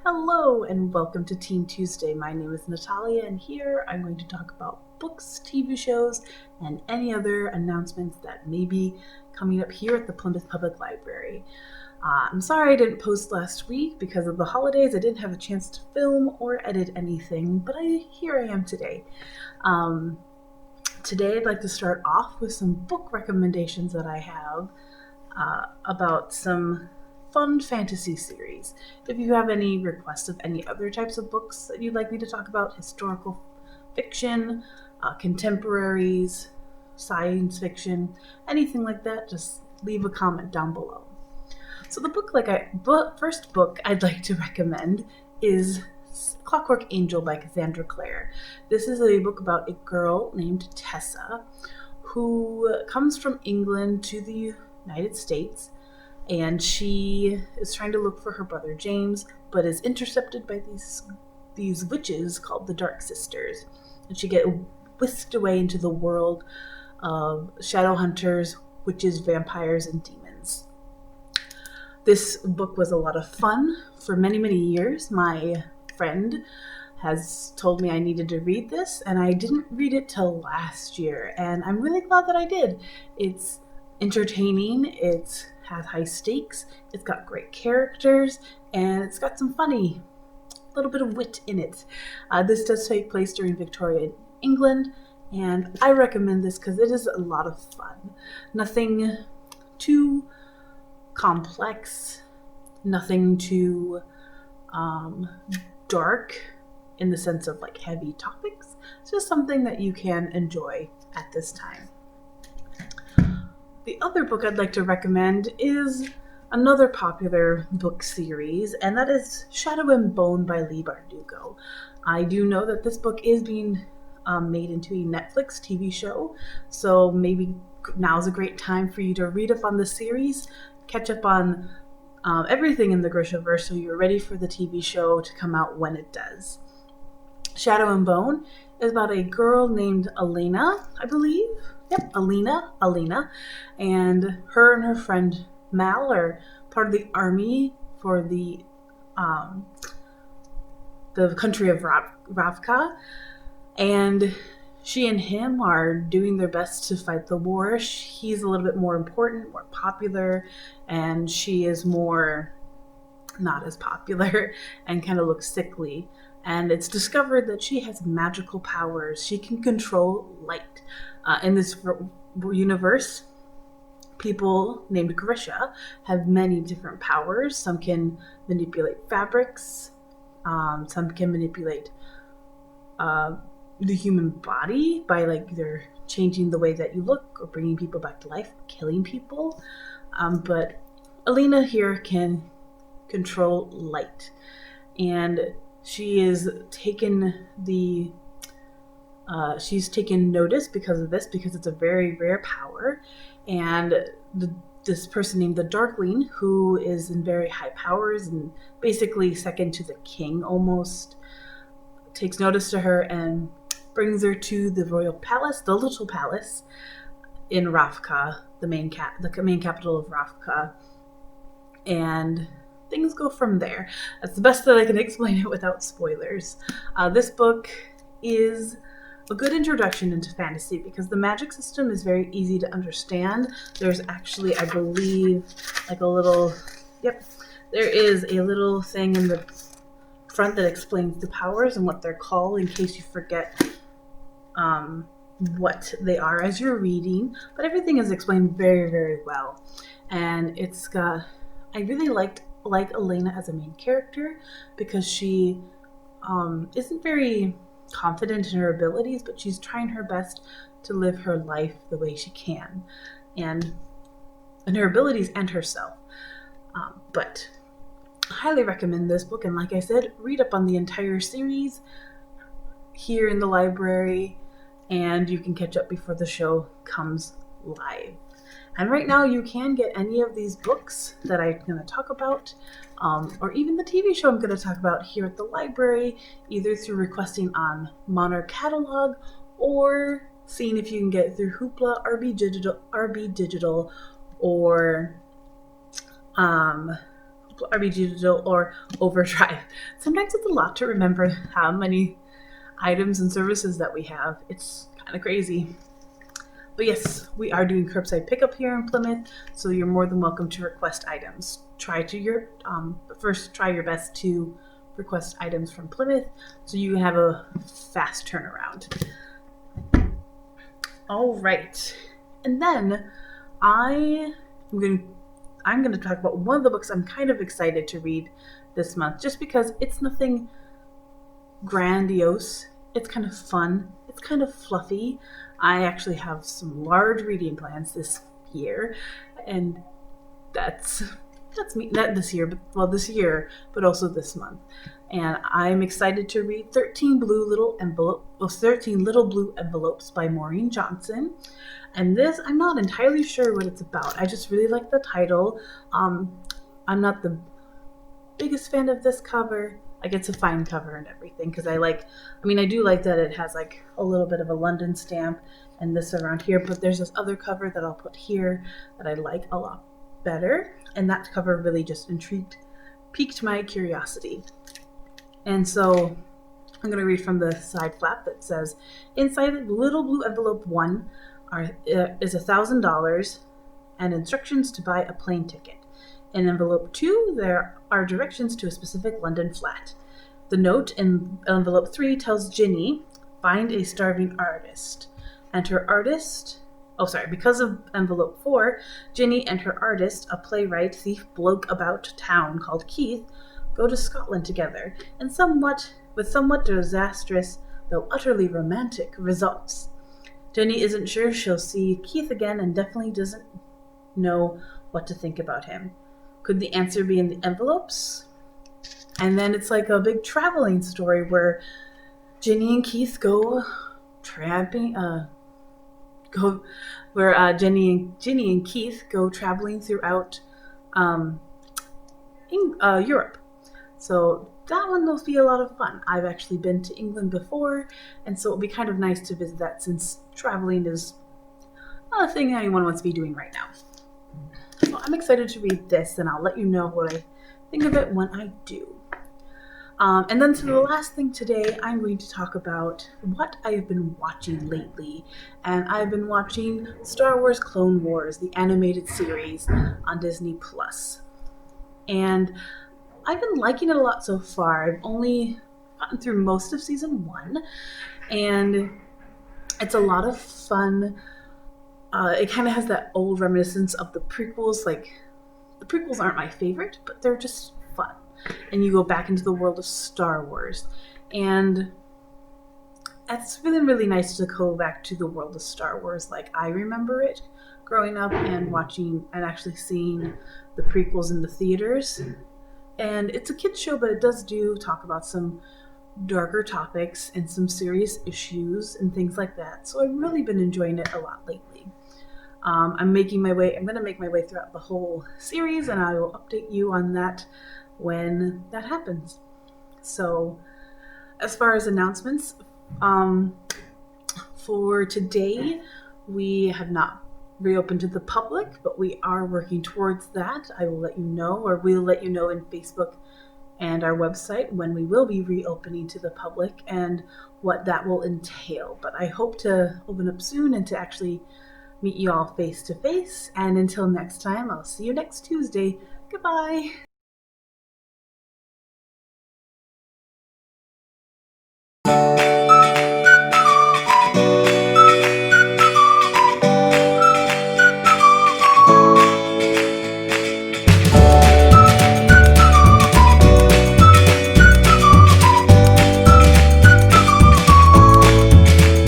Hello and welcome to Teen Tuesday. My name is Natalia and here I'm going to talk about books, TV shows, and any other announcements that may be coming up here at the Plymouth Public Library. I'm sorry I didn't post last week because of the holidays. I didn't have a chance to film or edit anything, but here I am today. Today I'd like to start off with some book recommendations that I have about some fun fantasy series. If you have any requests of any other types of books that you'd like me to talk about, historical fiction, contemporaries, science fiction, anything like that, just leave a comment down below. So the first book I'd like to recommend is Clockwork Angel by Cassandra Clare. This is a book about a girl named Tessa who comes from England to the United States, and she is trying to look for her brother James, but is intercepted by these witches called the Dark Sisters, and she gets whisked away into the world of shadow hunters, witches, vampires, and demons. This book was a lot of fun for many, many years. My friend has told me I needed to read this, and I didn't read it till last year, and I'm really glad that I did. It's entertaining, it has high stakes, it's got great characters, and it's got some funny, little bit of wit in it. This does take place during Victorian England, and I recommend this because it is a lot of fun. Nothing too complex, nothing too dark in the sense of like heavy topics. It's just something that you can enjoy at this time. The other book I'd like to recommend is another popular book series, and that is Shadow and Bone by Leigh Bardugo. I do know that this book is being made into a Netflix TV show, so maybe now's a great time for you to read up on the series, catch up on everything in the Grishaverse, so you're ready for the TV show to come out when it does. Shadow and Bone is about a girl named Elena, I believe. Yep, Alina, and her friend Mal are part of the army for the country of Ravka, and she and him are doing their best to fight the war. He's a little bit more important, more popular, and she is more not as popular and kind of looks sickly. And it's discovered that she has magical powers. She can control light. In this universe, people named Grisha have many different powers. Some can manipulate fabrics. Some can manipulate the human body by like either changing the way that you look or bringing people back to life, killing people. But Alina here can control light, and she is she's taken notice because of this, because it's a very rare power, and this person named the Darkling, who is in very high powers and basically second to the king almost, takes notice to her and brings her to the royal palace, the little palace in Ravka, the main capital of Ravka, and things go from there. That's the best that I can explain it without spoilers. This book is a good introduction into fantasy because the magic system is very easy to understand. There's actually, I believe, like there is a little thing in the front that explains the powers and what they're called in case you forget what they are as you're reading. But everything is explained very, very well. And I really like Elena as a main character because she isn't very confident in her abilities, but she's trying her best to live her life the way she can, and her abilities and herself. But I highly recommend this book, and like I said, read up on the entire series here in the library, and you can catch up before the show comes live. And right now you can get any of these books that I'm going to talk about, or even the TV show I'm going to talk about here at the library, either through requesting on Monarch Catalog or seeing if you can get it through Hoopla, RB Digital, or RB Digital, or Overdrive. Sometimes it's a lot to remember how many items and services that we have. It's kind of crazy. But yes, we are doing curbside pickup here in Plymouth, so you're more than welcome to request items. First try your best to request items from Plymouth so you can have a fast turnaround. All right, and then I'm going to talk about one of the books I'm kind of excited to read this month, just because it's nothing grandiose. It's kind of fun. It's kind of fluffy. I actually have some large reading plans this year, and that's me. Not this year, this year, but also this month. And I'm excited to read 13 Little Blue Envelopes by Maureen Johnson. And this, I'm not entirely sure what it's about. I just really like the title. I'm not the biggest fan of this cover. Like, it's a fine cover and everything, because I do like that it has like a little bit of a London stamp and this around here, but there's this other cover that I'll put here that I like a lot better, and that cover really just piqued my curiosity. And so I'm going to read from the side flap that says, inside Little Blue Envelope 1 is $1,000 and instructions to buy a plane ticket. In envelope 2, there are directions to a specific London flat. The note in envelope 3 tells Ginny, find a starving artist. Because of envelope 4, Ginny and her artist, a playwright thief bloke about town called Keith, go to Scotland together, and with somewhat disastrous, though utterly romantic, results. Ginny isn't sure she'll see Keith again and definitely doesn't know what to think about him. Could the answer be in the envelopes? And then it's like a big traveling story where Ginny and Keith go tramping, Ginny and Keith go traveling throughout Europe. So that one will be a lot of fun. I've actually been to England before, and so it'll be kind of nice to visit that, since traveling is not a thing anyone wants to be doing right now. So I'm excited to read this, and I'll let you know what I think of it when I do. And then to the last thing today, I'm going to talk about what I've been watching lately. And I've been watching Star Wars Clone Wars, the animated series on Disney+. And I've been liking it a lot so far. I've only gotten through most of season 1, and it's a lot of fun. It kind of has that old reminiscence of the prequels. Like, the prequels aren't my favorite, but they're just fun. And you go back into the world of Star Wars. And it's really, really nice to go back to the world of Star Wars like I remember it growing up, and watching and actually seeing the prequels in the theaters. And it's a kid's show, but it does talk about some darker topics and some serious issues and things like that. So I've really been enjoying it a lot lately. I'm going to make my way throughout the whole series, and I will update you on that when that happens. So as far as announcements, for today, we have not reopened to the public, but we are working towards that. I will let you know, or we'll let you know in Facebook and our website when we will be reopening to the public and what that will entail. But I hope to open up soon and to actually meet you all face to face. And until next time, I'll see you next Tuesday. Goodbye.